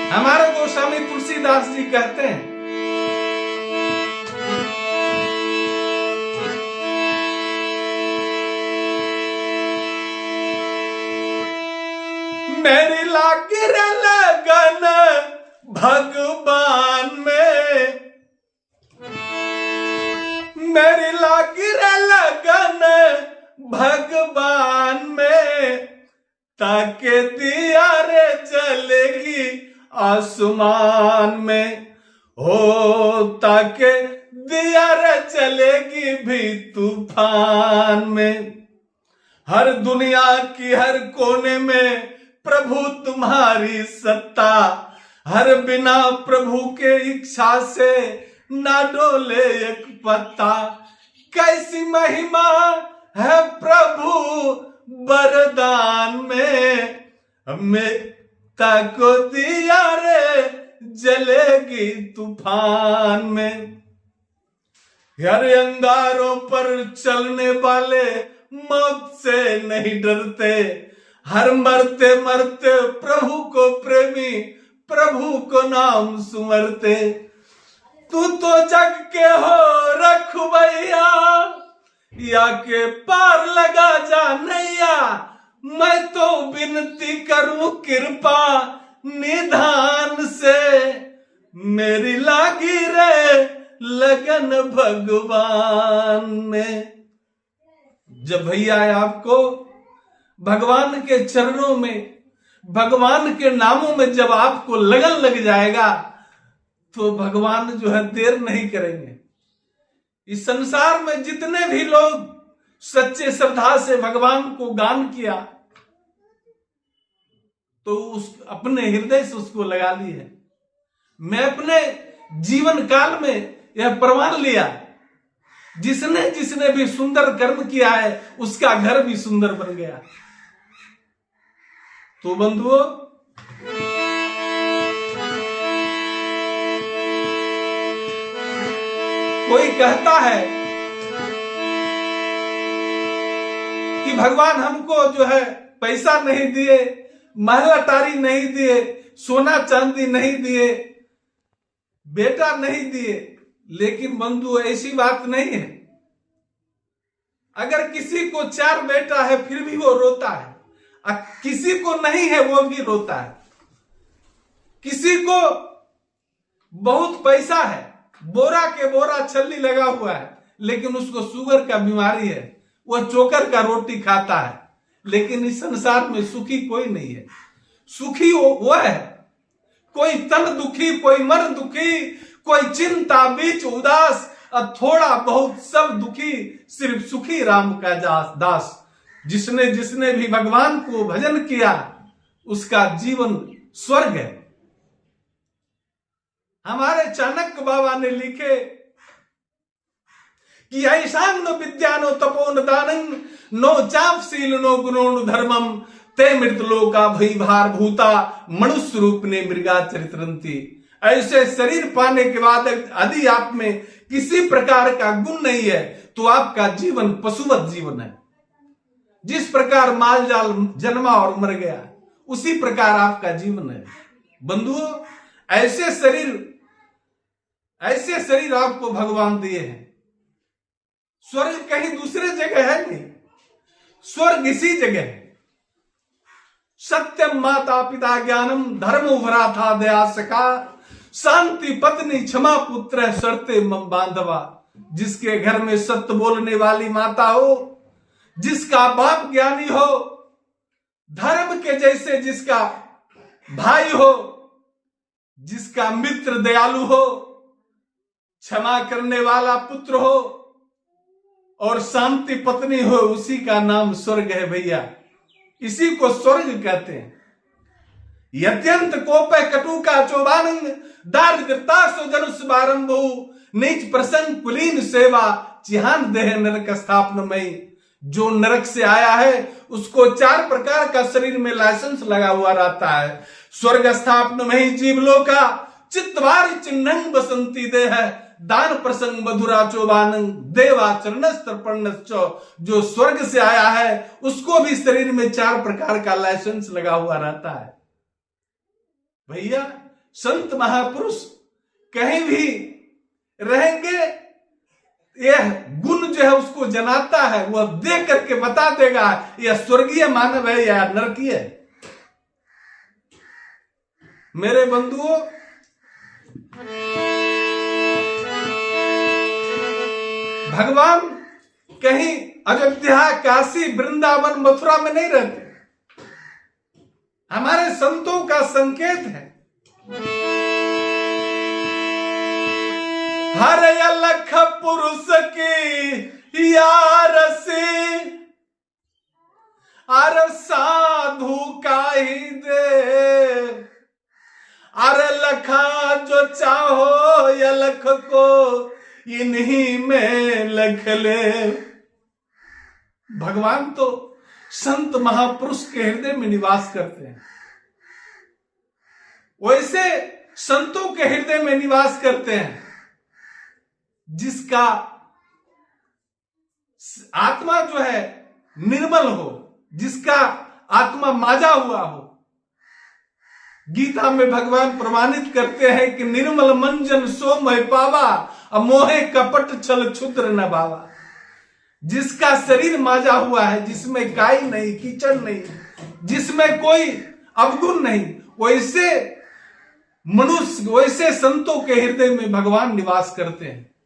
हमारे गोस्वामी तुलसीदास जी कहते हैं, मेरी लाग लगन भगवान में, मेरी लाग लगन भगवान में, ताके दिया रे जलेगी आसमान में, हो ताके दिया रे चलेगी भी तूफान में। हर दुनिया की हर कोने में प्रभु तुम्हारी सत्ता, हर बिना प्रभु के इच्छा से ना डोले एक पत्ता। कैसी महिमा है प्रभु वरदान में, हमें ताको दिया रे जलेगी तूफान में। हर अंगारों पर चलने वाले मौत से नहीं डरते, हर मरते मरते प्रभु को प्रेमी प्रभु को नाम सुमरते। तू तो जग के हो रखवैया, या के पार लगा जा नैया, मैं तो विनती करूं कृपा निधान से, मेरी लागी रे लगन भगवान में। जब भैया आपको भगवान के चरणों में, भगवान के नामों में जब आपको लगन लग जाएगा, तो भगवान जो है देर नहीं करेंगे। इस संसार में जितने भी लोग सच्चे श्रद्धा से भगवान को गान किया, तो उस अपने हृदय से उसको लगा ली है। मैं अपने जीवन काल में यह प्रमाण लिया, जिसने जिसने भी सुंदर कर्म किया है उसका घर भी सुंदर बन गया। तो बंधुओं, कोई कहता है कि भगवान हमको जो है पैसा नहीं दिए, महल अटारी नहीं दिए, सोना चांदी नहीं दिए, बेटा नहीं दिए। लेकिन बंधु ऐसी बात नहीं है। अगर किसी को 4 बेटा है फिर भी वो रोता है, और किसी को नहीं है वो भी रोता है। किसी को बहुत पैसा है, बोरा के बोरा छल्ली लगा हुआ है, लेकिन उसको शुगर का बीमारी है, वह चोकर का रोटी खाता है। लेकिन इस संसार में सुखी कोई नहीं है। सुखी वो है, कोई तन दुखी, कोई मन दुखी, कोई चिंता बीच उदास, और थोड़ा बहुत सब दुखी, सिर्फ सुखी राम का दास। जिसने जिसने भी भगवान को भजन किया उसका जीवन स्वर्ग है। हमारे चाणक्य बाबा ने लिखे कि ऐसांग विद्यानो तपोन दानं नो चापशील नो गुणों धर्मम ते मृत लोका भई भार भूता मनुष्य रूप ने मृगा चरित्रंती। ऐसे शरीर पाने के बाद यदि आप में किसी प्रकार का गुण नहीं है तो आपका जीवन पशुवत जीवन है। जिस प्रकार माल जाल जन्मा और मर गया उसी प्रकार आपका जीवन है। बंधुओं, ऐसे शरीर आपको भगवान दिए हैं। स्वर्ग कहीं दूसरे जगह है नहीं, स्वर्ग इसी जगह है। सत्यम माता पिता ज्ञानम धर्म भरा था दया सका शांति पत्नी क्षमा पुत्र शर्ते मम बांधवा। जिसके घर में सत्य बोलने वाली माता हो, जिसका बाप ज्ञानी हो, धर्म के जैसे जिसका भाई हो, जिसका मित्र दयालु हो, क्षमा करने वाला पुत्र हो और शांति पत्नी हो, उसी का नाम स्वर्ग है भैया। इसी को स्वर्ग कहते हैं। यत्यंत कोपे कटुका चोबानंग दारिद्रता सो जनुष बारंभो नीच प्रसंग कुलीन सेवा चिहान देह नरक स्थापन में। जो नरक से आया है उसको 4 प्रकार का शरीर में लाइसेंस लगा हुआ रहता है। स्वर्ग स्थापन में ही जीवलोका चित्तवारी चिन्हंग बसंती देह दान प्रसंग मधुरा चोबानंग देवाचरणस्तर्पणश्च। जो स्वर्ग से आया है उसको भी शरीर में 4 प्रकार का लाइसेंस लगा हुआ रहता है। भैया, संत महापुरुष कहीं भी रहेंगे, यह गुण जो है उसको जनाता है, वह देख करके बता देगा यह स्वर्गीय मानव है या नरकीय है। मेरे बंधुओं, भगवान कहीं अयोध्या, काशी, वृंदावन, मथुरा में नहीं रहते, हमारे संतों का संकेत है। हर अलख पुरुष की यार से अर साधु का ही दे, अरे लखा जो चाहो या लख को इन्हीं में लख ले। भगवान तो संत महापुरुष के हृदय में निवास करते हैं, वैसे संतों के हृदय में निवास करते हैं जिसका आत्मा जो है निर्मल हो, जिसका आत्मा माजा हुआ हो। गीता में भगवान प्रमाणित करते हैं कि निर्मल मंजन सो मह पावा, अमोहे कपट छल क्षुद्र न भावा। जिसका शरीर माजा हुआ है, जिसमें काई नहीं, कीचड़ नहीं, जिसमें कोई अवगुण नहीं, वैसे मनुष्य, वैसे संतों के हृदय में भगवान निवास करते हैं।